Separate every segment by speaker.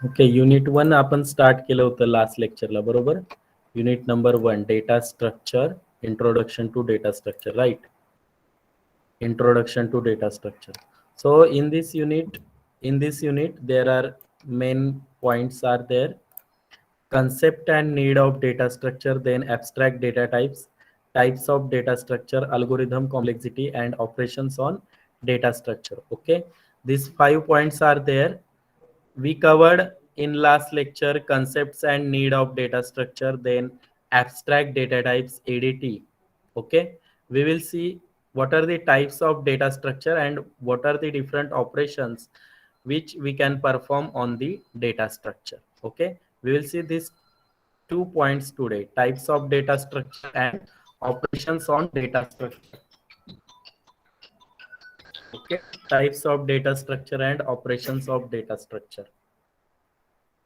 Speaker 1: Okay, unit 1 आपण start केलं होतं लास्ट लेक्चरला, बरोबर. Unit number 1, data structure, introduction to data structure, right. Introduction to data structure. So in this unit there are main points are there: concept and need of data structure, then abstract data types, types of data structure, algorithm complexity, and operations on data structure. Okay, these 5 points are there. We covered in last lecture concepts and need of data structure, then abstract data types, ADT. Okay, we will see what are the types of data structure and what are the different operations which we can perform on the data structure. Okay, we will see these 2 points today: types of data structure and operations on data structure. Okay, types of data structure and operations of data structure.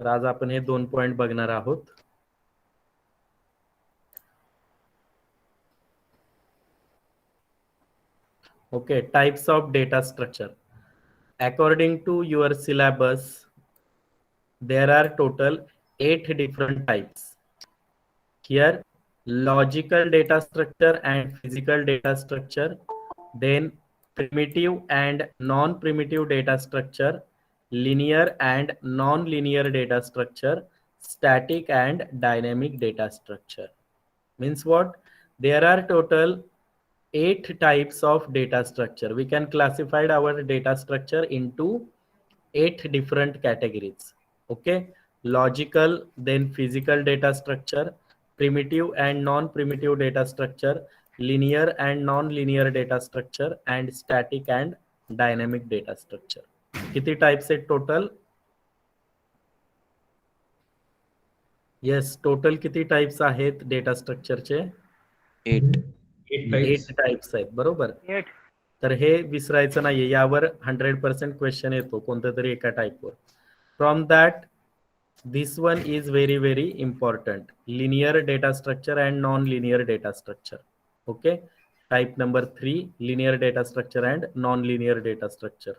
Speaker 1: तर आज आपण हे 2 point बघणार आहोत. Okay, types of data structure. According to your syllabus, there are total 8 different types. Here, logical data structure and physical data structure, then primitive and non-primitive data structure, linear and non-linear data structure, static and dynamic data structure. Means what? There are total 8 types of data structure. We can classify our data structure into 8 different categories. Okay, logical, then physical data structure, primitive and non-primitive data structure, linear and non-linear data structure, and static and dynamic data structure. किती types आहेत total? Yes, total किती types आहेत data स्ट्रक्चरचे?
Speaker 2: 8.
Speaker 1: 8 types आहेत, बरोबर. तर हे विसरायचं नाहीये, यावर 100% क्वेश्चन येतो कोणत्या तरी एका टाइपवर. From that this one is very very important: linear data structure and non-linear data structure. Okay, type number 3, linear data structure and non-linear data structure.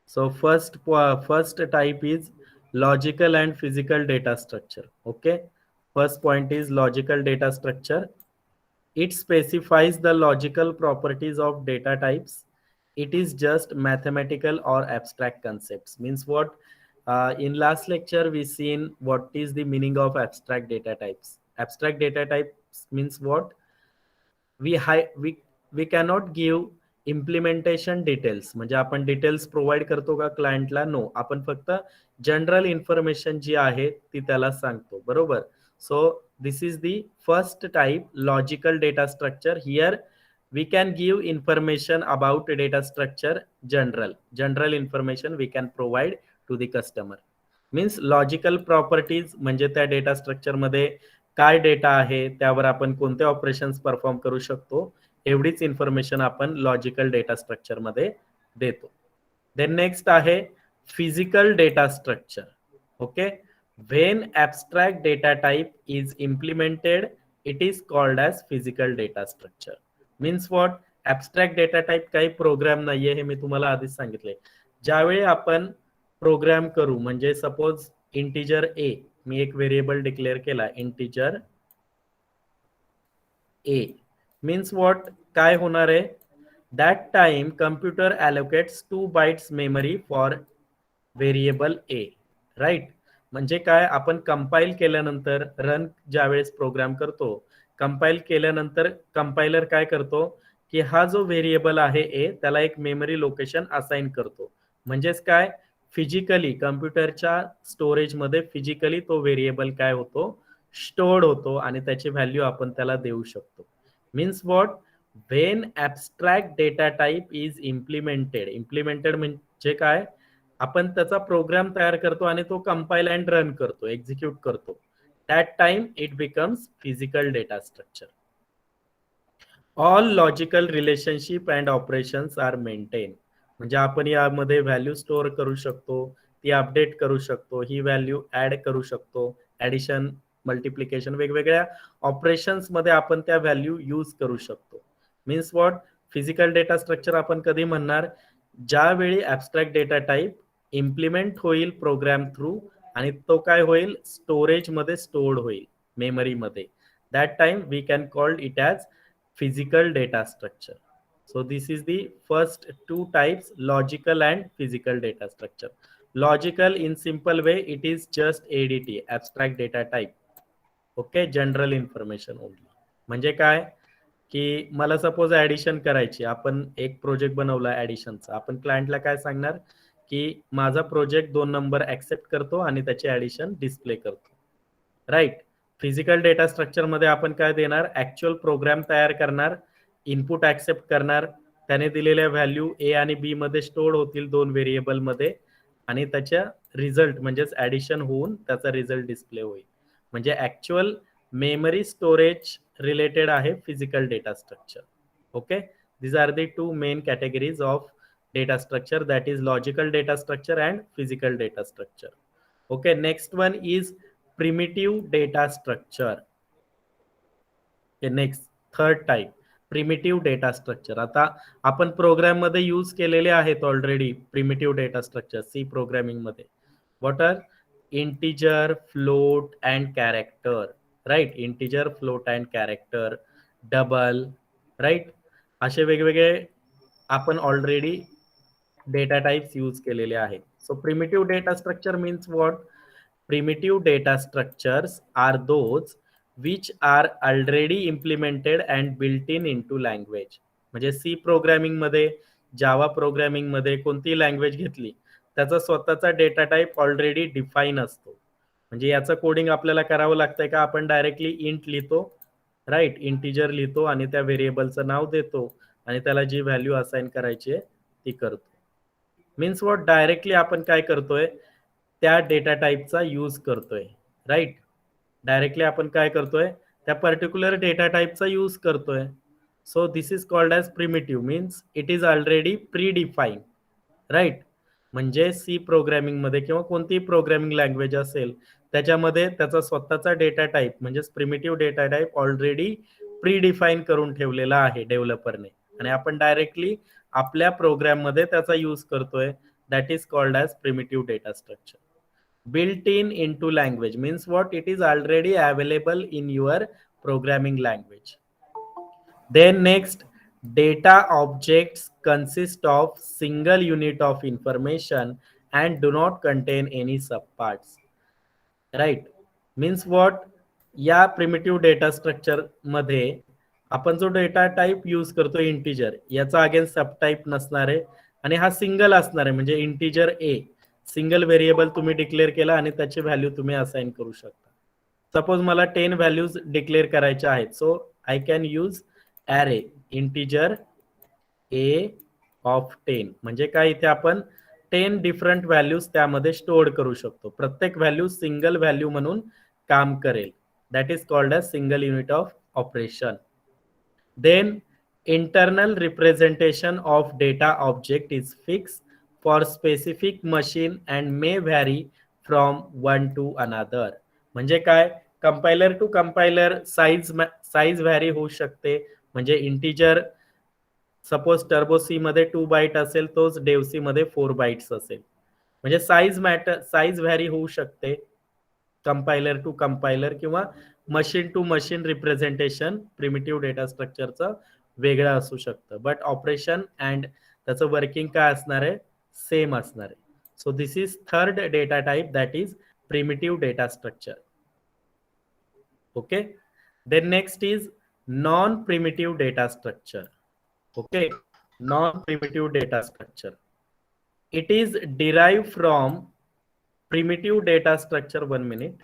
Speaker 1: So first type is logical and physical data structure. Okay, first point is logical data structure. It specifies the logical properties of data types. It is just mathematical or abstract concepts. Means what? In last lecture, we seen what is the meaning of abstract data types. Abstract data types means what? We cannot give implementation details. म्हणजे आपण details provide करतो का क्लायंटला? No, आपण फक्त general information जी आहे ती त्याला सांगतो, बरोबर. So this is the first type, logical data structure. Here we can give information about data structure, general information we can provide to the customer. Means logical properties म्हणजे त्या data structure मध्ये काय data आहे, त्यावर आपण कोणते operations perform करू शकतो, एवढीच इन्फॉर्मेशन आपण लॉजिकल डेटा स्ट्रक्चर मध्ये देतो. देन नेक्स्ट आहे physical data structure. Okay, when abstract data type is implemented, it is called as physical data structure. Means what? abstract data type काही प्रोग्राम नाहीये, हे मी तुम्हाला आधीच सांगितले. ज्यावेळी आपण प्रोग्राम करू, म्हणजे सपोज इंटिजर ए, मी एक व्हेरिएबल डिक्लेअर केला इंटिजर ए, मीन्स व्हॉट? काय होणार आहे? That time computer allocates 2 bytes memory for variable a, right. म्हणजे काय? आपण कंपाईल केल्यानंतर, रन ज्यावेळेस प्रोग्राम करतो, कंपाईल केल्यानंतर कंपायलर काय करतो की हा जो व्हेरिएबल आहे ए, त्याला एक मेमरी लोकेशन असाइन करतो. म्हणजेच काय? फिजिकली कम्प्युटरच्या स्टोरेजमध्ये फिजिकली तो व्हेरिएबल काय होतो? स्टोर्ड होतो आणि त्याची व्हॅल्यू आपण त्याला देऊ शकतो. Means what? When abstract data type is implemented म्हणजे काय? आपण त्याचा प्रोग्राम तयार करतो आणि तो कंपाईल अँड रन करतो, एक्झिक्यूट करतो. That time it becomes physical data structure. All logical relationship and operations are maintain. म्हणजे आपण यामध्ये व्हॅल्यू स्टोअर करू शकतो, ती अपडेट करू शकतो, ही व्हॅल्यू ऍड करू शकतो, ऍडिशन, मल्टिप्लिकेशन, वेगवेगळ्या ऑपरेशन्स मध्ये आपण त्या व्हॅल्यू यूज करू शकतो. Means what? Physical data structure आपण कधी म्हणणार? ज्यावेळी ॲब्स्ट्रॅक्ट डेटा टाइप इम्प्लिमेंट होईल प्रोग्राम थ्रू आणि तो काय होईल स्टोरेज मध्ये स्टोर्ड होईल मेमरीमध्ये. That time we can called it as physical data structure. So this is the first two types, logical and physical data structure. Logical in simple way, it is just ADT, abstract data type. Okay, general information only. म्हणजे काय की मला suppose addition करायची, आपण एक project बनवला ऍडिशनचा, आपण क्लायंटला काय सांगणार की माझा प्रोजेक्ट 2 नंबर ऍक्सेप्ट करतो आणि त्याची ऍडिशन डिस्प्ले करतो. राईट. फिजिकल डेटा स्ट्रक्चर मध्ये आपण काय देणार, ऍक्च्युअल प्रोग्राम तयार करणार, इनपुट ऍक्सेप्ट करणार, त्याने दिलेल्या व्हॅल्यू ए आणि बी मध्ये स्टोअर होतील 2 व्हेरिएबल मध्ये आणि त्याच्या रिझल्ट म्हणजेच ऍडिशन होऊन त्याचा रिझल्ट डिस्प्ले होईल. म्हणजे ऍक्च्युअल मेमरी स्टोरेज रिलेटेड आहे physical data structure. Okay, these are the two main categories of data structure, that is logical data structure and physical data structure. Okay, next one is primitive data structure. Next third type primitive data structure. आता आपण program मध्ये use केलेले आहेत already primitive data structure C programming मध्ये. What are integer, float and character. Right, integer, float and character, double. Right, असे वेगवेगळे आपण already data types use केलेले आहेत. So primitive data structure means what? Primitive data structures are those which are already implemented and built in into language. म्हणजे C programming मध्ये, Java programming मध्ये कोणती language घेतली त्याचा स्वतःचा डेटा टाइप ऑलरेडी डिफाईन असतो. म्हणजे याचं कोडिंग आपल्याला करावं लागतंय का? आपण डायरेक्टली इंट लिहितो, राईट, इंटिजर लिहितो आणि त्या व्हेरिएबलचं नाव देतो आणि त्याला जी व्हॅल्यू असाइन करायची आहे ती करतो. मीन्स वॉट, डायरेक्टली आपण काय करतोय त्या डेटा टाइपचा यूज करतोय. राईट, डायरेक्टली आपण काय करतोय त्या पर्टिक्युलर डेटा टाइपचा यूज करतोय. So this is called as primitive, means it is already predefine. Right, म्हणजे सी प्रोग्रामिंग मध्ये किंवा कोणतीही प्रोग्रामिंग लँग्वेज असेल त्याच्यामध्ये त्याचा स्वतःचा डेटा टाइप म्हणजेच primitive data type already predefine करून ठेवलेला आहे डेव्हलपरने आणि आपण डायरेक्टली आपल्या प्रोग्राम मध्ये त्याचा यूज करतोय. That is called as primitive data structure. Built in into language means what? It is already available in your programming language. Then next, data objects consist of single unit of information and do not contain any subparts. Right, means what? या primitive data structure मध्ये आपण जो data type use करतो integer, याचा again subtype नसणार आहे आणि हा सिंगल असणार आहे. म्हणजे इंटिजर ए सिंगल व्हेरिएबल तुम्ही डिक्लेअर केला आणि त्याची व्हॅल्यू तुम्ही असाइन करू शकता. सपोज मला 10 व्हॅल्यूज डिक्लेअर करायच्या आहेत, so I can use array integer A of 10. म्हणजे काय, इथे आपण 10 डिफरंट व्हॅल्यूज त्यामध्ये स्टोअर करू शकतो. प्रत्येक व्हॅल्यू सिंगल व्हॅल्यू म्हणून काम करेल. That is called as single unit of operation. Then internal representation of data object is fixed for specific machine and may vary from one to another. म्हणजे काय, compiler to compiler size vary होऊ शकते. म्हणजे integer suppose turbo C मध्ये 2 bite असेल, तोच Dev C मध्ये 4 bites असेल. म्हणजे साईज व्हॅरी होऊ शकते कंपायलर टू कंपायलर किंवा machine to machine representation primitive data स्ट्रक्चरचं वेगळं असू शकतं. बट ऑपरेशन अँड त्याचं वर्किंग काय असणार आहे, सेम असणार आहे. So this is third data type, that is primitive data structure. Okay, then next is non primitive data structure. Okay, non-primitive data structure. It is derived from primitive data structure. 1 minute.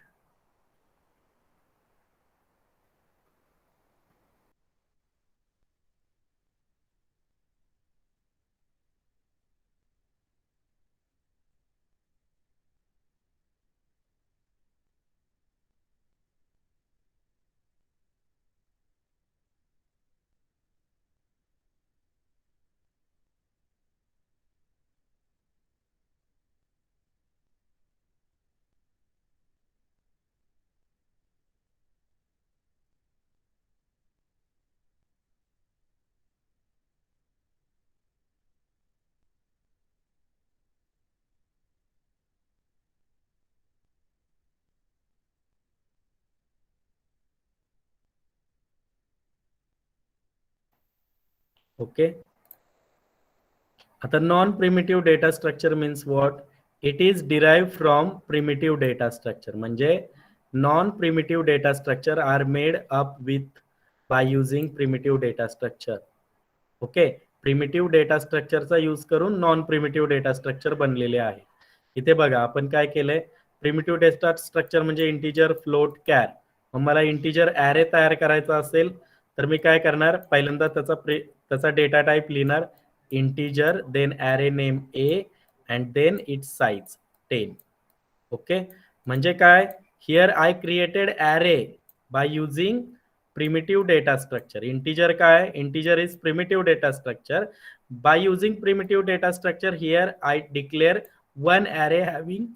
Speaker 1: Okay. आता non primitive data structure means what? It is derive from primitive data structure. म्हणजे non primitive data structure are made up with by using primitive data structure. Okay. Primitive data स्ट्रक्चरचा use करून non primitive data structure बनलेले आहे. इथे बघा आपण काय केलंय, प्रिमिटिव्ह डेटा स्ट्रक्चर म्हणजे इंटिजर, फ्लोट, कॅर. मग मला इंटिजर ॲरे तयार करायचा असेल तर मी काय करणार, पहिल्यांदा त्याचा डेटा टाईप लिहिणार integer, then array name A and then its size 10. Okay. म्हणजे काय, here I created array by using primitive data structure. Integer काय, integer is primitive data structure. By using primitive data structure, here I declare one array having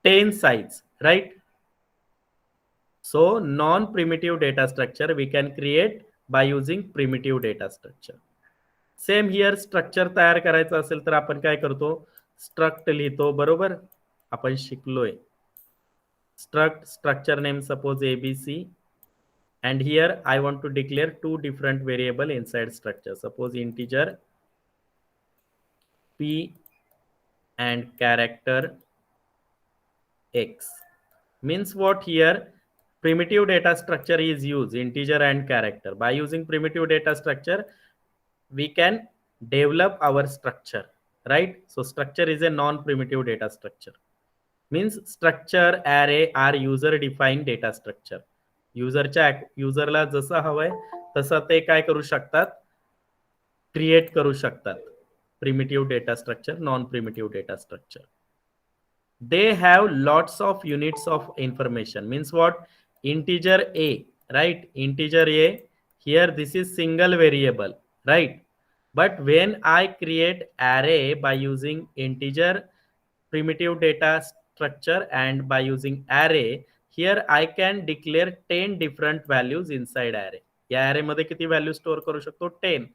Speaker 1: 10 sides, right? So non-primitive data structure we can create by using primitive data structure. Same here structure तयार करायचं असेल तर आपण काय करतो, struct लिहितो. बरोबर, आपण शिकलोय. Struct, structure name suppose ABC, and here I want to declare two different variable inside structure. Suppose integer p and character x. Means what here? Primitive data structure is used, integer and character. By using primitive data structure we can develop our structure, right? So structure is a non-primitive data structure. Means structure, array are user defined data structure. युजरला जसं हवंय तसं ते काय करू शकतात, create करू शकतात. Primitive data structure, non primitive data structure. They have lots of units of information. Means what? Integer a, right? Integer a, here this is single variable, right? But when I create array by using integer primitive data structure and by using array, here I can declare 10 different values inside array. या array मध्ये किती value store करू शकतो, 10.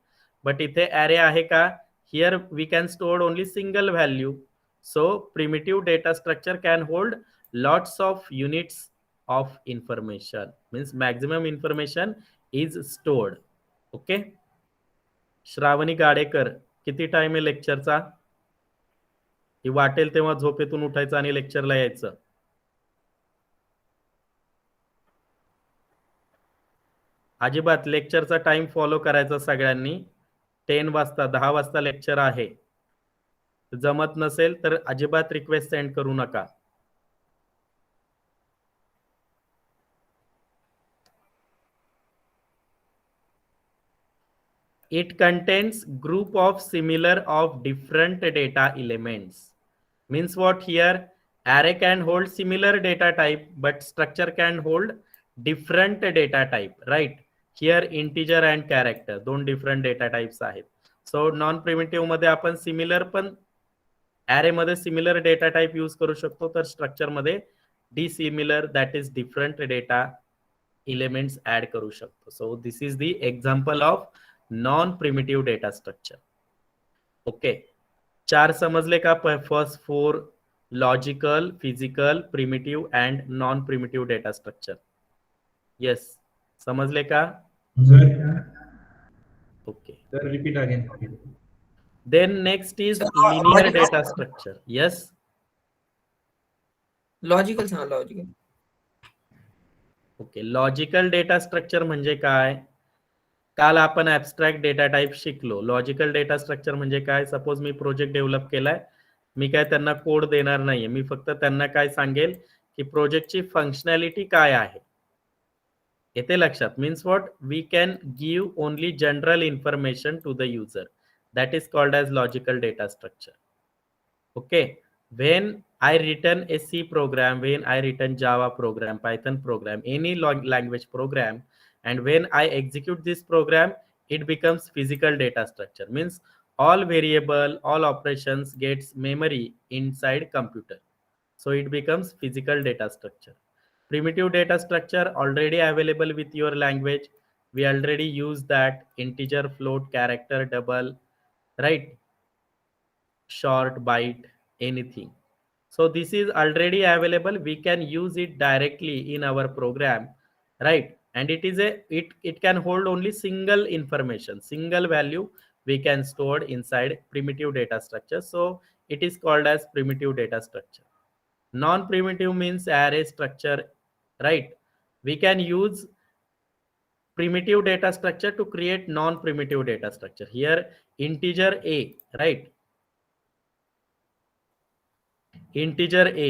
Speaker 1: But इथे array आहे का, here we can store only single value. So primitive data structure can hold lots of units of information. Means maximum information is stored. Okay. श्रावणी गाडेकर, किती time आहे लेक्चरचा? ही वाटेल तेव्हा झोपेतून उठायचं आणि लेक्चरला यायचं. अजिबात लेक्चरचा टाइम फॉलो करायचा सगळ्यांनी. 10 वाजता 10 वाजता लेक्चर आहे. जमत नसेल तर अजिबात रिक्वेस्ट सेंड करू नका. It contains group of similar of different data elements. Means what here? Array can hold similar data type but structure can hold different data type, right? Here integer and character दोन different data types आहेत. So non primitive मध्ये आपण similar पण array मध्ये similar data type use करू शकतो, तर structure मध्ये dissimilar that is different data elements add करू शकतो. So this is the example of non primitive data structure. Okay. 4 समजले का? First 4 logical, physical, primitive and non primitive data structure. Yes, समजले का? Okay.
Speaker 2: Sir repeat again.
Speaker 1: Then next is linear data structure. Yes.
Speaker 3: Logical सांगा. Logical.
Speaker 1: Okay. Logical data structure म्हणजे काय? काल आपण abstract data type शिकलो. लॉजिकल डेटा स्ट्रक्चर म्हणजे काय? सपोज मी प्रोजेक्ट डेव्हलप केलाय, मी काय त्यांना कोड देणार नाहीये, मी फक्त त्यांना काय सांगेल की प्रोजेक्टची फंक्शनॅलिटी काय आहे. येते लक्षात? Means what? We can give only general information to the user. That is called as logical data structure. Okay. When I written a C program, when I written Java program, Python program, any language program, and when I execute this program, it becomes physical data structure. Means all variable, all operations gets memory inside computer. So it becomes physical data structure. Primitive data structure already available with your language. We already use that integer, float, character, double, right? Short, byte, anything. So this is already available. We can use it directly in our program, right? and it can hold only single information, single value we can store inside primitive data structure. So it is called as primitive data structure. Non-primitive means array structure, right? We can use primitive data structure to create non-primitive data structure. Here integer a, right? Integer a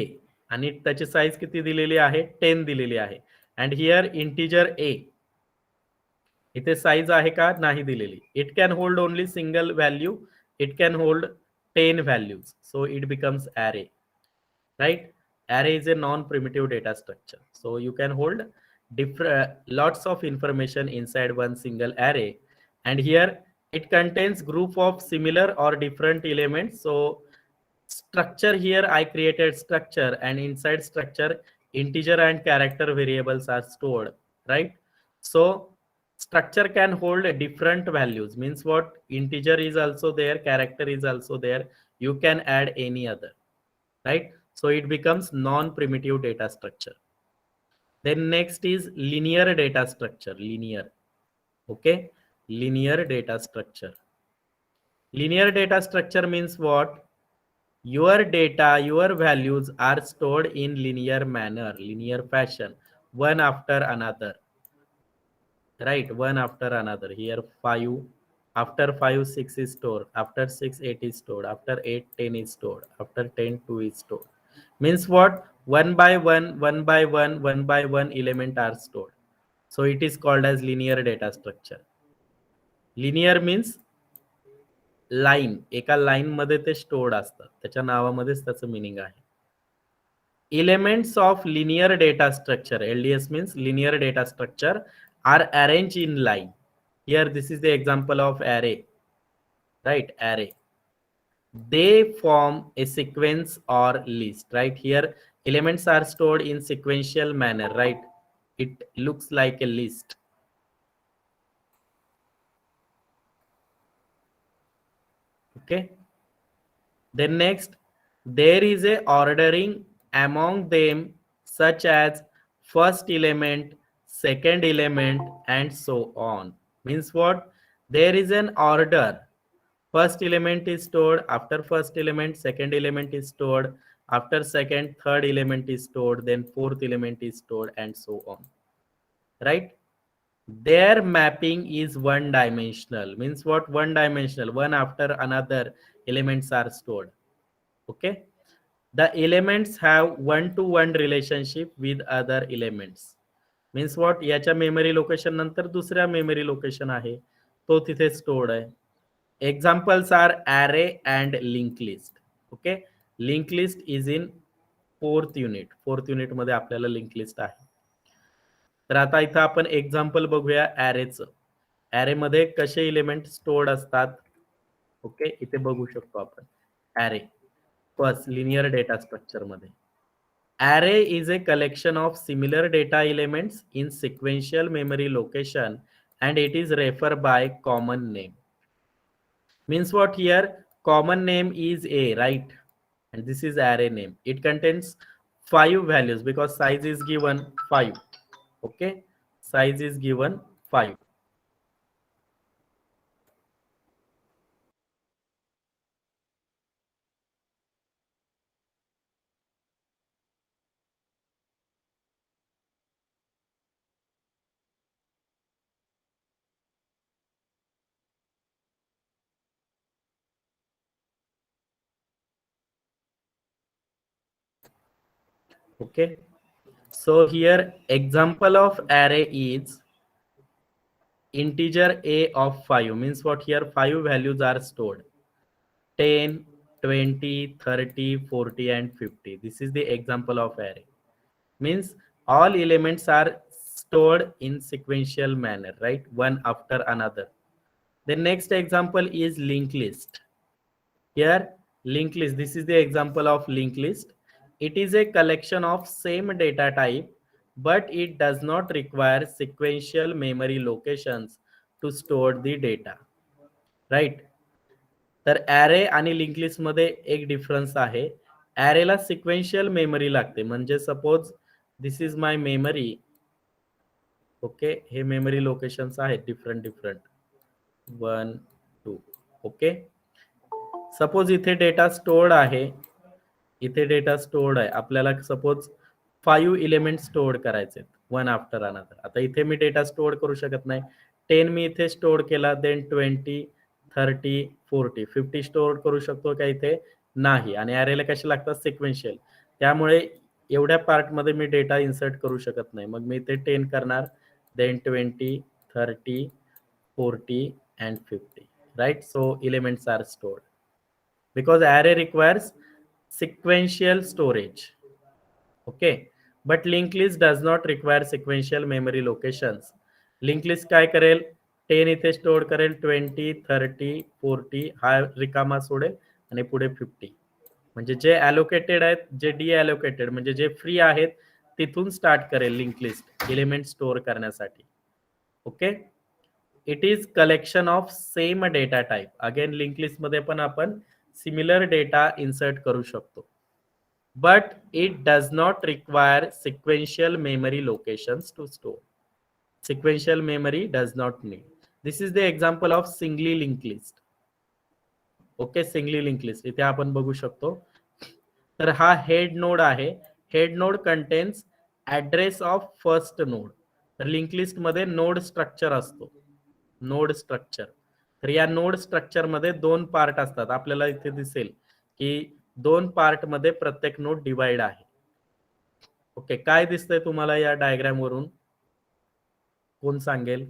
Speaker 1: आणि त्याची size किती दिलेली आहे 10 दिलेली आहे. And here integer ए इथे size आहे का नाही दिलेली. It can hold only single value, it can hold 10 values, so it becomes array, right? Array is a non-primitive data structure, so you can hold different lots of information inside one single array. And here it contains group of similar or different elements. So structure, here I created structure, and inside structure integer and character variables are stored, right? So structure can hold different values, means what, integer is also there, character is also there, you can add any other, right? So it becomes non-primitive data structure. Then next is linear data structure. Linear, okay? Linear data structure. Linear data structure means what? Your data, your values are stored in linear manner, linear fashion, one after another, right? One after another. Here 5, after 5 6 is stored, after 6 8 is stored, after 8 10 is stored, after 10 2 is stored. Means what? One by one, one by one, one by one element are stored. So it is called as linear data structure. Linear means line, एका line मध्ये ते stored असतात, त्याच्या नावामध्येच त्याचं meaning आहे. Elements of linear data structure, LDS means linear data structure, are arranged in line. Here this is the example of array, right? Array, they form a sequence or list, right? Here elements are stored in sequential manner, right? It looks like a list. Okay, then next there is a ordering among them, such as first element, second element, and so on. Means what? There is an order. First element is stored, after first element second element is stored, after second third element is stored, then fourth element is stored, and so on, right? Their mapping is one dimensional. Means what? One dimensional, one after another elements are stored. Okay, the elements have one to one relationship with other elements. Means what? याच्या memory location नंतर दुसऱ्या memory location आहे, तो तिथे stored आहे. Examples are array and linked list. Okay, linked list is in fourth unit मध्ये आपल्याला link list आहे. तर आता इथं आपण एक्झाम्पल बघूया ॲरेचं. ॲरे मध्ये कसे एलिमेंट स्टोर्ड असतात. ओके, इथे बघू शकतो आपण array. First linear data structure मध्ये array is a collection of similar data elements in sequential memory location, and it is referred by common name. Means what? Here common name is a, right? And this is array name. It contains 5 values because size is given 5. Okay, size is given 5. Okay, so here example of array is integer a of 5. Means what? Here 5 values are stored, 10, 20, 30, 40, and 50. This is the example of array. Means all elements are stored in sequential manner, right? One after another. The next example is linked list. Here linked list, this is the example of linked list. It is a collection of same data type, but it does not require sequential memory locations to store the data, right? तर array आणि link list मध्ये एक difference आहे. ॲरेला sequential memory लागते. म्हणजे suppose this is my memory, okay, हे memory locations आहेत different 1 2. Okay, suppose इथे डेटा स्टोर्ड आहे, इथे डेटा स्टोर्ड आहे, आपल्याला सपोज 5 एलिमेंट स्टोअर करायचे वन आफ्टर अनदर. आता इथे मी डेटा स्टोअर करू शकत नाही. 10 मी इथे स्टोअर केला, देन 20 30 40 50 स्टोअर करू शकतो का इथे? नाही. आणि अरेला कसे लागतात? सिक्वेन्शियल. त्यामुळे एवढ्या पार्टमध्ये मी डेटा इन्सर्ट करू शकत नाही. मग मी इथे 10 करणार, then 20 30 40 and 50, right? So elements are stored because array requires sequential storage. Okay, but linked list does not require sequential memory locations. Linked list काय करेल? 10 इथे स्टोअर करेल, 20 30 40 हा रिकामा सोडेल आणि पुढे 50. म्हणजे जे अलोकेटेड आहेत, जे डीअलोकेटेड म्हणजे जे फ्री आहेत तिथून स्टार्ट करेल लिंक लिस्ट एलिमेंट स्टोअर करण्यासाठी. Okay, it is collection of same data type. Again link list मध्ये पण आपण सिमिलर डेटा इन्सर्ट करू शकतो, but it does not require sequential memory locations to store. Sequential memory does not need. This is the example of singly link list. Okay, singly link list इथे आपण बघू शकतो. तर हा हेड नोड आहे. Head node contains address of first node. तर link list मध्ये node structure असतो, नोड स्ट्रक्चर. तर या नोड स्ट्रक्चर मध्ये दोन पार्ट असतात. आपल्याला इथे दिसेल की दोन पार्ट मध्ये प्रत्येक नोड डिवाइड आहे. ओके, काय दिसतंय तुम्हाला या डायग्राम वरून? कोण सांगेल?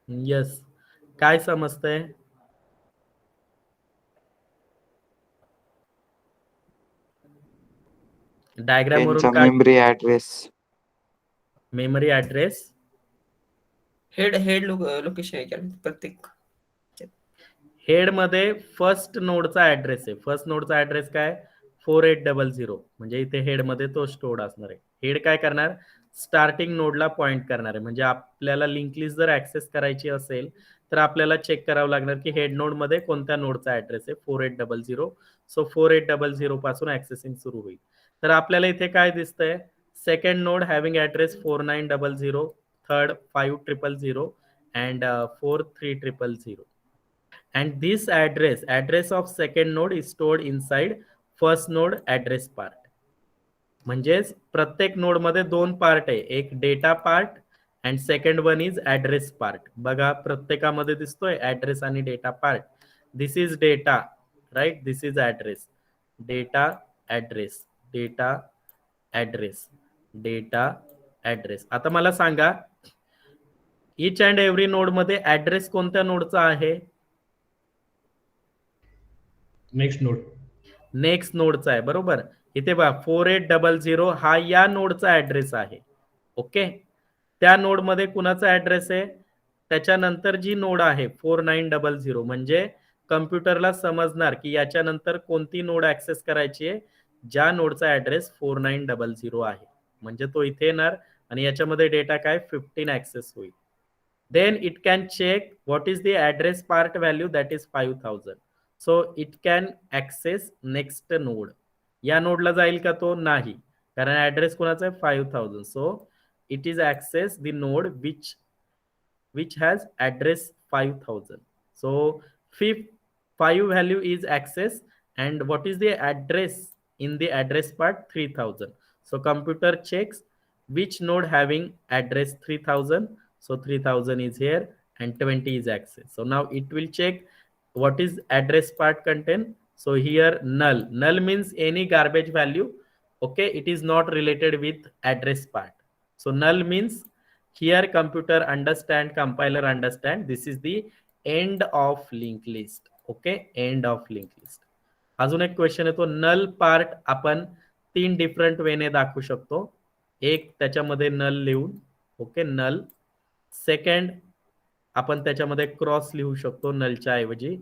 Speaker 1: यस, काय समजतंय? डायग्राम वरून काय?
Speaker 2: Memory address.
Speaker 1: Memory address
Speaker 3: head location आहे का प्रत्येक?
Speaker 1: हेड मध्ये फर्स्ट नोडचा ऍड्रेस आहे. फर्स्ट नोडचा ऍड्रेस काय? 4800. म्हणजे इथे हेड मध्ये तो स्टोर्ड असणार आहे. हेड काय करणार? स्टार्टिंग नोडला पॉइंट करणार आहे. म्हणजे आपल्याला लिंक लिस्ट जर ऍक्सेस करायची असेल तर आपल्याला चेक करावं लागणार की हेड नोड मध्ये कोणत्या नोडचा ऍड्रेस आहे. 4800. सो 4800 पासून ऍक्सेसिंग सुरू होईल. तर आपल्याला इथे काय दिसतंय? Second node having address 4900, third 5000 and 4300. And this address of second node is stored inside first node address part. म्हणजेच प्रत्येक नोड मध्ये दोन पार्ट आहे, एक data part and second one is address part. बघा प्रत्येकामध्ये दिसतोय ऍड्रेस आणि data part. This is data, right? This is address. Data address, data address, data address. आता मला सांगा, इच अँड एव्हरी नोड मध्ये ऍड्रेस कोणत्या नोडचा आहे?
Speaker 4: Next node.
Speaker 1: नेक्स्ट नोडचा आहे, बरोबर. इथे बघा 4800 हा या नोडचा ऍड्रेस आहे. ओके, त्या नोड मध्ये कुणाचा ऍड्रेस आहे? त्याच्यानंतर जी नोड आहे 4900, म्हणजे कम्प्युटरला समजणार की याच्यानंतर कोणती नोड ऍक्सेस करायची आहे, ज्या नोडचा ऍड्रेस 4900 आहे. म्हणजे तो इथे येणार आणि याच्यामध्ये डेटा काय 15 ऍक्सेस होईल. Then it can check what is the address part value, that is 5000. So it can access next node. या नोडला जाईल का तो? नाही, कारण ऍड्रेस कोणाचा आहे 5000. So it is access the node which has address 5000. So 5 value is access, and what is the address in the address part? 3000. So computer checks which node having address 3000. So 3000 is here and 20 is access. So now it will check what is address part contain. So here null. Null means any garbage value. Okay, it is not related with address part. So null means here computer understand, compiler understand, this is the end of linked list. Okay, end of linked list. अजून एक question येतो, null part आपण 3 different वेने दाखवू शकतो. एक त्याच्यामध्ये null लिहून, okay, null. Second आपण त्याच्यामध्ये क्रॉस लिहू शकतो नलच्या ऐवजी,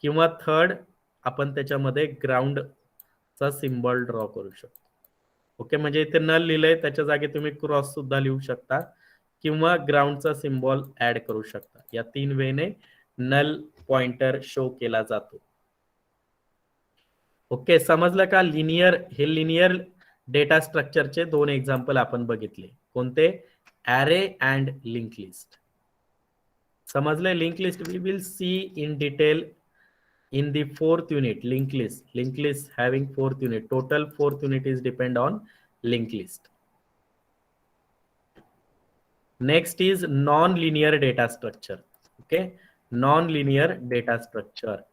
Speaker 1: किंवा थर्ड आपण त्याच्यामध्ये ग्राउंडचा सिम्बॉल ड्रॉ करू शकतो. ओके, म्हणजे इथे नल लिहिलंय त्याच्या जागी तुम्ही क्रॉस सुद्धा लिहू शकता किंवा ग्राउंडचा सिम्बॉल ऍड करू शकता. या 3 वेने नल पॉइंटर शो केला जातो. ओके, समजलं का? लिनियर, हे लिनियर डेटा स्ट्रक्चरचे 2 एक्झाम्पल आपण बघितले. कोणते? Array and link list. समजले? Link list we will see in detail in the 4th unit. Link list having 4th unit. Total 4th unit is depend on link list. Next is non-linear data structure. Okay, non-linear data structure.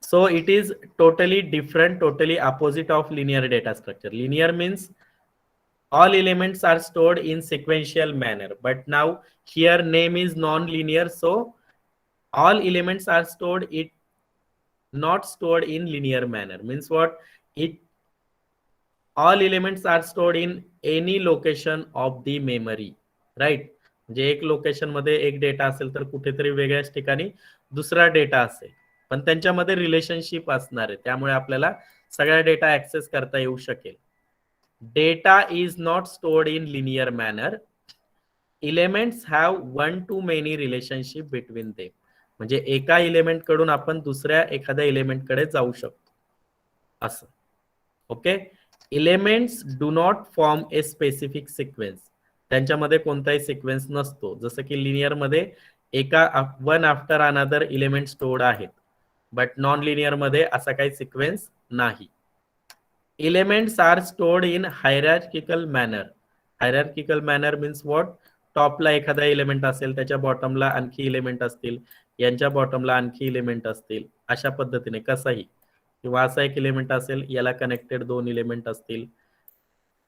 Speaker 1: So it is totally different, totally opposite of linear data structure. Linear means all elements are stored in sequential manner, but now here name is non-linear, so all elements are stored not stored in linear manner. Means what? All elements are stored in any location of the memory, right? म्हणजे एक location मध्ये एक data असेल तर कुठेतरी वेगळ्याच ठिकाणी दुसरा डेटा असेल, पण त्यांच्यामध्ये रिलेशनशिप असणार आहे, त्यामुळे आपल्याला सगळा डेटा ऍक्सेस करता येऊ शकेल. Data is not stored in linear manner. Elements have one two many relationship between them. म्हणजे एका एलिमेंट कडून आपण दुसऱ्या एखाद्या एलिमेंट कडे जाऊ शकतो असं. Okay, elements do not form a specific sequence. त्यांच्यामध्ये कोणताही सिक्वेन्स नसतो. जसं की लिनियर मध्ये एका one after another element stored आहेत, बट नॉन लिनियर मध्ये असा काही सिक्वेन्स नाही. Elements are stored in hierarchical manner. Hierarchical manner means what? टॉपला एखादा एलिमेंट असेल, त्याच्या बॉटमला आणखी एलिमेंट असतील, यांच्या बॉटमला आणखी एलिमेंट असतील, अशा पद्धतीने कसाही. किंवा असा एक एलिमेंट असेल, याला कनेक्टेड 2 एलिमेंट असतील,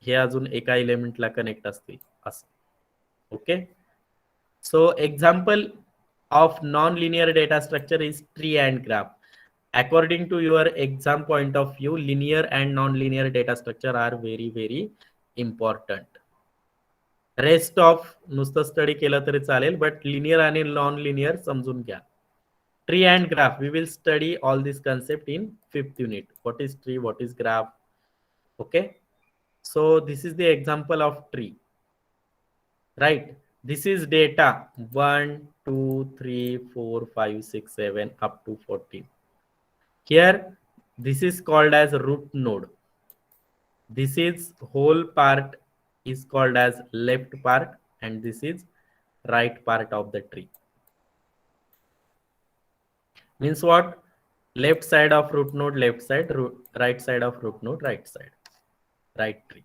Speaker 1: हे अजून एका एलिमेंटला कनेक्ट असतील असं. Okay, so example of non linear data structure is tree and graph. According to your exam point of view, linear and non-linear data structure are very, very important. Rest of नुसतं study केलं तरी चालेल, but linear आणि non linear समजून घ्या. Tree and graph, we will study all this concept in 5th unit. What is tree, what is graph? Okay, so this is the example of tree, right? This is data 1 2 3 4 5 6 7 up to 14. Here this is called as root node. This is whole part is called as left part, and this is right part of the tree. Means what? Left side of root node, left side, right side of root node, right side, right tree.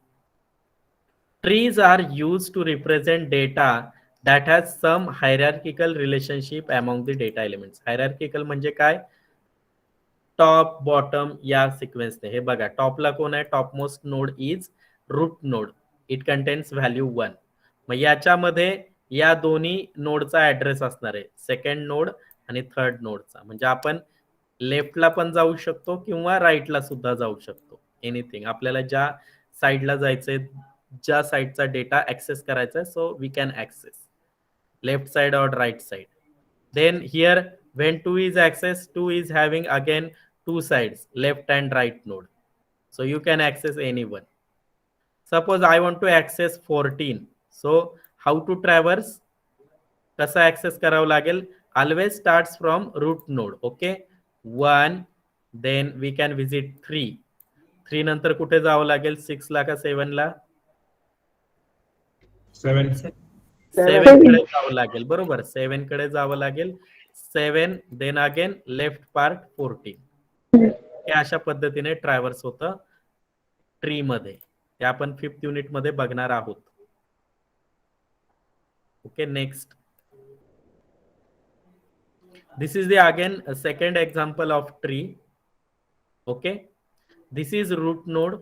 Speaker 1: Trees are used to represent data that has some hierarchical relationship among the data elements. Hierarchical म्हणजे काय? Top bottom या सिक्वेन्सने. हे बघा, टॉपला कोण आहे? Top most node is root node. It contains value 1. मग याच्यामध्ये या दोन्ही नोडचा ऍड्रेस असणार आहे, सेकंड नोड आणि थर्ड नोडचा. म्हणजे आपण लेफ्टला पण जाऊ शकतो किंवा राईटला सुद्धा जाऊ शकतो. एनिथिंग, आपल्याला ज्या साईडला जायचंय, ज्या साईडचा डेटा ऍक्सेस करायचा आहे, so we can access left side or right side. Then here when 2 is accessed, 2 is having again 2 sides, left and right node, so you can access anyone. Suppose I want to access 14, so how to traverse? कसा access करावं लागेल? Always starts from root node. Okay, 1, then we can visit 3. 3 नंतर कुठे जावं लागेल? 6 ला का 7 ला?
Speaker 4: 7.
Speaker 1: 7 कडे जावं लागेल. बरोबर, 7 कडे जावं लागेल. 7 देन अगेन लेफ्ट पार्ट 14. हे अशा पद्धतीने ट्रॅव्हर्स होतं ट्री मध्ये. ते आपण 5th युनिट मध्ये बघणार आहोत. Okay, next. This is the again second example of tree. Okay, this is root node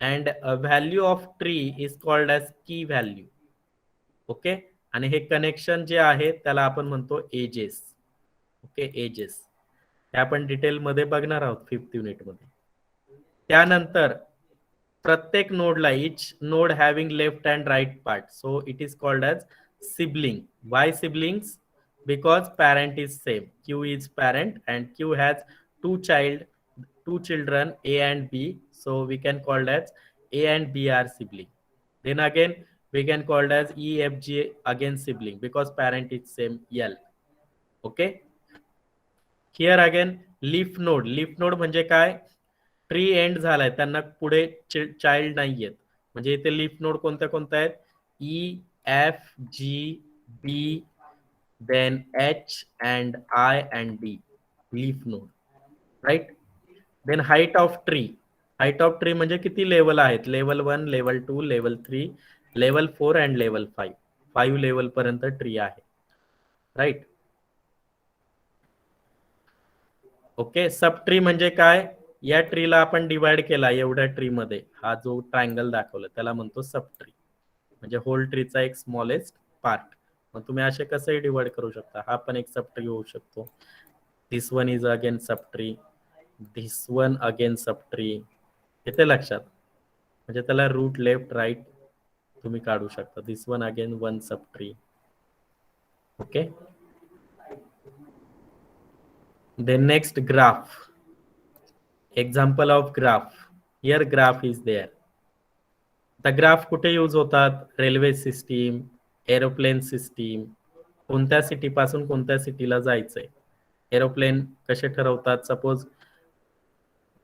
Speaker 1: and a value of tree is called as key value. Okay, आणि हे कनेक्शन जे आहे त्याला आपण म्हणतो एजेस. ओके, एजेस हे आपण डिटेल मध्ये बघणार आहोत 5th युनिट मध्ये. त्यानंतर प्रत्येक नोडला each node having left and right part, so it is called as sibling. Why siblings? Because parent is same. Q is parent and Q has two children A and B, so we can call as A and B are sibling. Then again we can call as E, F, G again sibling because parent is same L. Okay, here again leaf node. Leaf node म्हणजे काय? Tree end झालाय त्यांना पुढे child नाहीयेत, म्हणजे इथे leaf node कोणत्या कोणत्या आहेत? E, F, G, B, then H and I and D, leaf node, right. Then height of tree, height of tree म्हणजे किती लेवल आहेत? Level 1, level 2, level 3, level 4 and level 5. 5 level पर्यंत ट्री आहे, right. Okay. Subtree म्हणजे काय? या ट्रीला आपण divide केला एवढ्या ट्री मध्ये, हा जो ट्रायंगल दाखवला त्याला म्हणतो सब ट्री, म्हणजे होल ट्रीचा एक स्मॉलेस्ट पार्ट. मग तुम्ही असे कसंही डिवाइड करू शकता. हा पण एक सब ट्री होऊ शकतो. This one is again sub tree, this one again sub tree. येते लक्षात? म्हणजे त्याला रूट लेफ्ट राईट तुम्ही काढू शकता. This one again one sub tree. Okay. Then next graph. Example of graph. Here graph is there. The graph कुठे use होतात? Railway system, aeroplane system, कोणत्या सिटी पासून कोणत्या सिटीला जायचंय. एरोप्लेन कसे ठरवतात? सपोज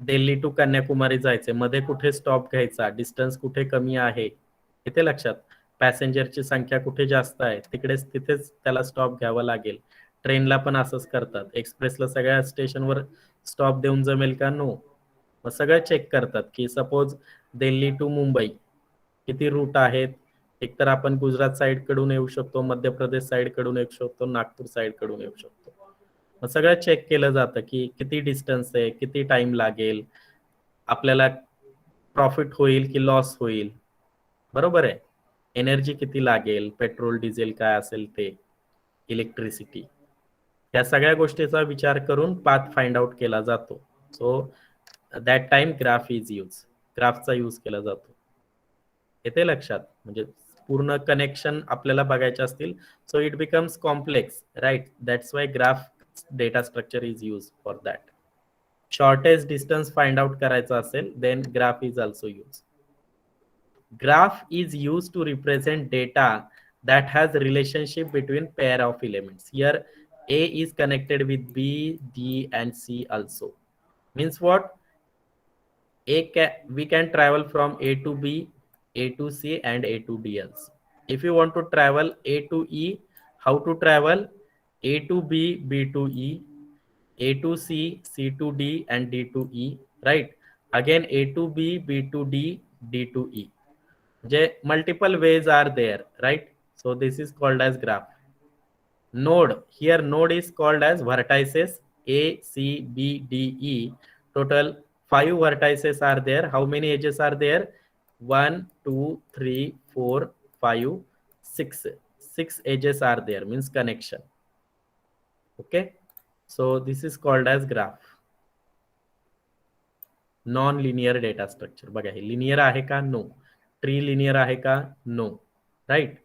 Speaker 1: दिल्ली टू कन्याकुमारी जायचंय, मध्ये कुठे स्टॉप घ्यायचा, डिस्टन्स कुठे कमी आहे, येते लक्षात? पॅसेंजरची संख्या कुठे जास्त आहे तिथेच त्याला स्टॉप घ्यावा लागेल. ट्रेनला पण असंच करतात. एक्सप्रेसला सगळ्या स्टेशनवर स्टॉप देऊन जमेल का? नो. मग सगळं चेक करतात की सपोज दिल्ली टू मुंबई किती रूट आहेत. एकतर आपण गुजरात साइड कडून येऊ शकतो, मध्य प्रदेश साइड कडून येऊ शकतो, नागपूर साइड कडून येऊ शकतो. मग सगळं चेक केलं जातं की किती डिस्टन्स आहे, किती टाइम लागेल, आपल्याला प्रॉफिट होईल की लॉस होईल, बरोबर आहे. एनर्जी किती लागेल, पेट्रोल डिझेल काय असेल ते, इलेक्ट्रिसिटी, या सगळ्या गोष्टीचा विचार करून पाथ फाइंड आउट केला जातो. So that time graph is use, ग्राफचा use केला जातो. येते लक्षात? म्हणजे पूर्ण कनेक्शन आपल्याला बघायचे असतील, so it becomes complex, right. That's why graph data structure is use for that. Shortest distance find out करायचा असेल, then graph is also use. Graph is used to represent data that has relationship between pair of elements. Here A is connected with B, D and C also. Means what? We can travel from A to B, A to C and A to D also. If you want to travel A to E, how to travel? A to B, B to E, A to C, C to D and D to E, right? Again A to B, B to D, D to E. Multiple ways are there, right? So this is called as graph. Node, here node is called as vertices A, C, B, D, E. Total 5 vertices are there. How many edges are there? 1, 2, 3, 4, 5, 6. 6 edges are there, means connection. Okay, so this is called as graph. Non-linear data structure. बघा हे linear आहे का? No. Tree linear आहे का? No, right.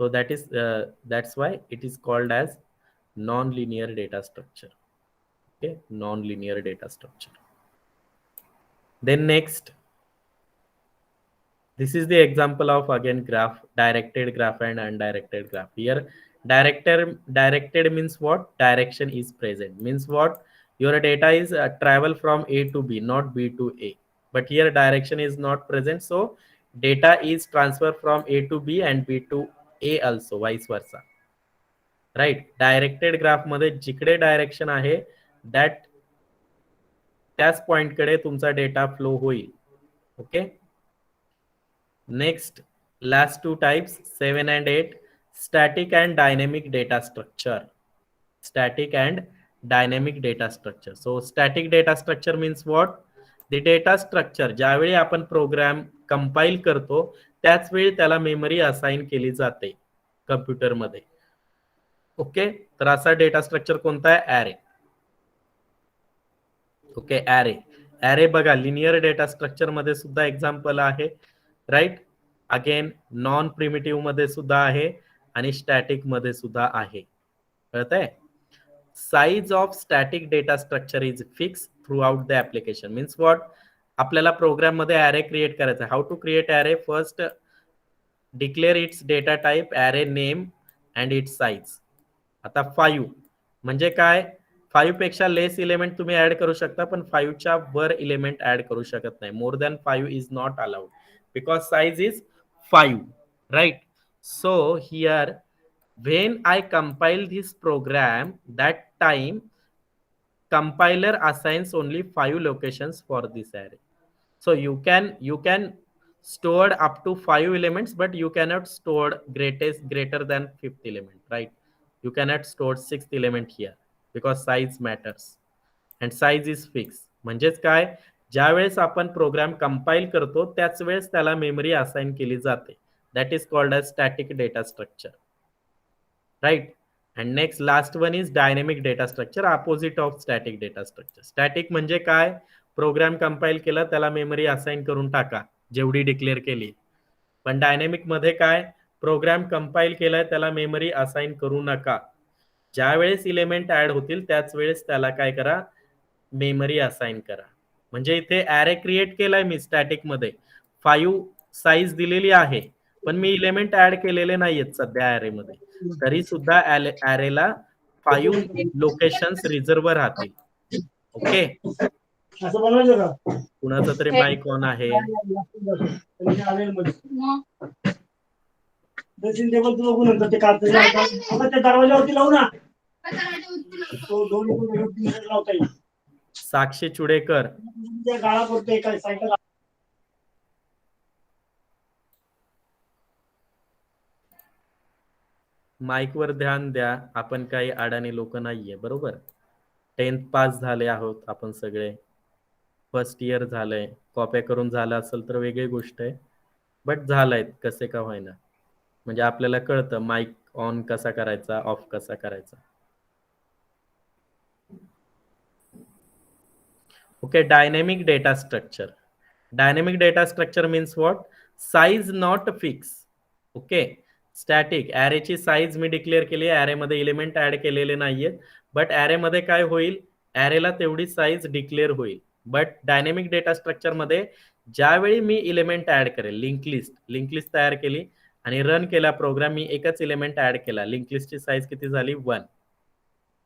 Speaker 1: So that's why it is called as non-linear data structure. Okay, non-linear data structure. Then next, this is the example of again graph, directed graph and undirected graph. Here directed means what? Direction is present, means what? Your data is travel from A to B, not B to A. But here direction is not present, so data is transferred from A to B and B to A also, vice versa, right. Directed graph मध्ये जिकडे direction आहे त्याच पॉइंटकडे तुमचा data flow होईल. Okay. Next, last 2 types 7 and 8, static and dynamic data structure. Static and dynamic data structure. So static data structure means what? The data structure ज्यावेळी आपण programme compile करतो त्याच वेळी त्याला मेमरी असाइन केली जाते कम्प्युटरमध्ये. ओके, तर असा डेटा स्ट्रक्चर कोणता आहे? ॲरे. ओके, ॲरे बघा लिनियर डेटा स्ट्रक्चर मध्ये सुद्धा एक्झाम्पल आहे, राईट. अगेन नॉन प्रिमिटिव्ह मध्ये सुद्धा आहे आणि स्टॅटिक मध्ये सुद्धा आहे. कळतंय? Size of static data structure is fix throughout the application. Means what? आपल्याला प्रोग्राम मध्ये ॲरे क्रिएट करायचा. How to create array? First declare its data type, array name and its size. आता 5 म्हणजे काय? 5 पेक्षा लेस इलेमेंट तुम्ही add करू शकता, पण 5 च्या वर इलेमेंट ऍड करू शकत नाही. More than 5 is not allowed because size is 5, right? So here when I compile this program, that time compiler assigns only 5 locations for this array. So you can store up to 5 elements, but you cannot store greater than 5th element, right? You cannot store 6th element here because size matters and size is fixed. म्हणजेच काय, ज्या वेळेस आपण program compile करतो त्याच वेळेस त्याला memory assign केली जाते. That is called as static data structure, right? And next last one is dynamic data structure, opposite of static data structure. Static म्हणजे काय, प्रोग्राम कंपाइल केला त्याला मेमरी असाइन करून टाका जेवढी डिक्लेअर केली. पण डायनेमिक मध्ये काय, प्रोग्राम कंपाइल केलाय त्याला मेमरी असाइन करू नका. ज्या वेळेस इलेमेंट ऍड होतील त्याच वेळेस त्याला काय करा, मेमरी असाइन करा. म्हणजे इथे ऍरे क्रिएट केलाय मी स्टॅटिक मध्ये, 5 साईज दिलेली आहे, पण मी इलेमेंट ऍड केलेले नाहीयेत सध्या ऍरे मध्ये, तरी सुद्धा ऍरेला 5 लोकेशन्स रिझर्व राहतील. ओके, कुणाचा तरी माईक ऑन आहे. साक्षी चुडेकर, माईक वर ध्यान द्या. आपण काही अडाणी लोक नाहीये, बरोबर? 10th पास झाले आहोत आपण सगळे, फर्स्ट इयर झालंय. कॉप्या करून झालं असेल तर वेगळी गोष्ट आहे, बट झालंय कसे का होईना. म्हणजे आपल्याला कळतं माईक ऑन कसा करायचा, ऑफ कसा करायचा. Okay, dynamic data structure. Dynamic data structure means what? Size not fix. Okay, static ॲरेची साईज मी डिक्लेअर केली आहे, ॲरेमध्ये इलिमेंट ऍड केलेले नाहीयेत, बट ॲरेमध्ये काय होईल, ॲरेला तेवढी साईज डिक्लेअर होईल. बट डायनेमिक डेटा स्ट्रक्चर मध्ये ज्यावेळी मी इलिमेंट ऍड करेल, लिंक लिस्ट तयार केली आणि रन केला प्रोग्राम, मी एकच इलिमेंट ऍड केला, लिंक लिस्टची साईज किती झाली, 1.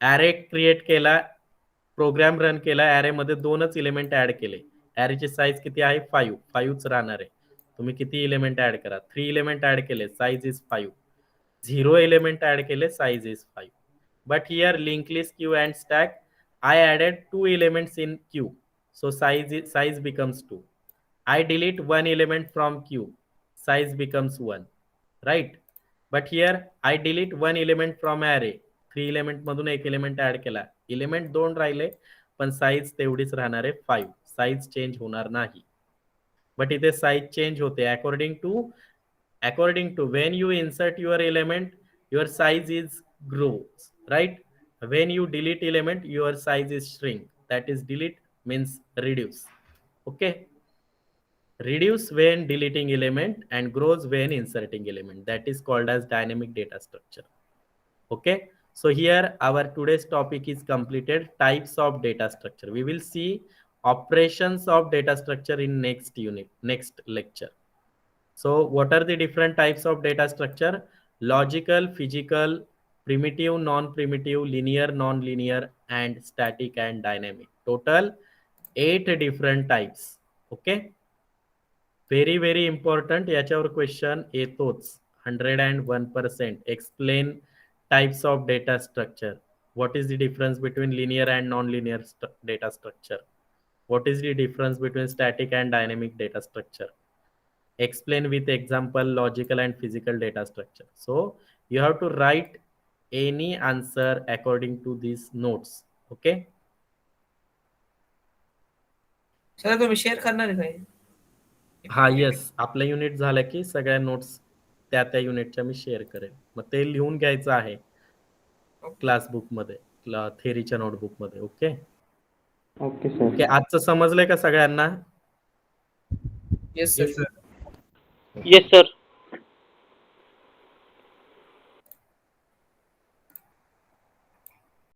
Speaker 1: ॲरे क्रिएट केला, प्रोग्राम रन केला, ॲरे मध्ये 2च इलिमेंट ऍड केले, ॲरेची साईज किती आहे, 5च राहणार आहे. तुम्ही किती इलिमेंट ऍड करा, 3 इलिमेंट ऍड केले, साईज इज 5. 0 एलिमेंट ऍड केले, size is 5. But here link list, Q and stack, I added 2 elements in queue, so size becomes 2. I delete 1 element from queue, size becomes 1, right? But here I delete 1 element from array, 3 element मधून एक element add केला, element 2 राहिले, पण size तेवढीच राहणार आहे 5, size change होणार नाही. But इथे size change होते according to when you insert your element, your size is grows, right? When you delete element, your size is shrink. That is delete means reduce. Okay, reduce when deleting element and grows when inserting element. That is called as dynamic data structure. Okay, so here our today's topic is completed, types of data structure. We will see operations of data structure in next lecture. So what are the different types of data structure? Logical, physical, primitive, non-primitive, linear, non-linear, and static and dynamic. Total 8 different types. Okay, very important. याच्यावर question येतोच 101%. Explain types of data structure. What is the difference between linear and non-linear data structure? What is the difference between static and dynamic data structure? Explain with example logical and physical data structure. So you have to write any answer according to these notes. Okay,
Speaker 3: sir तुम्ही share करणार आहे काय?
Speaker 1: हा yes, आपलं unit झालं की सगळ्या notes त्या युनिटच्या मी शेअर करेन. मग ते लिहून घ्यायचं आहे क्लासबुक मध्ये, थेरीच्या नोटबुक मध्ये. Okay
Speaker 2: okay sir.
Speaker 1: ओके, आजचं समजलंय का सगळ्यांना?
Speaker 3: Yes sir.
Speaker 2: Yes sir.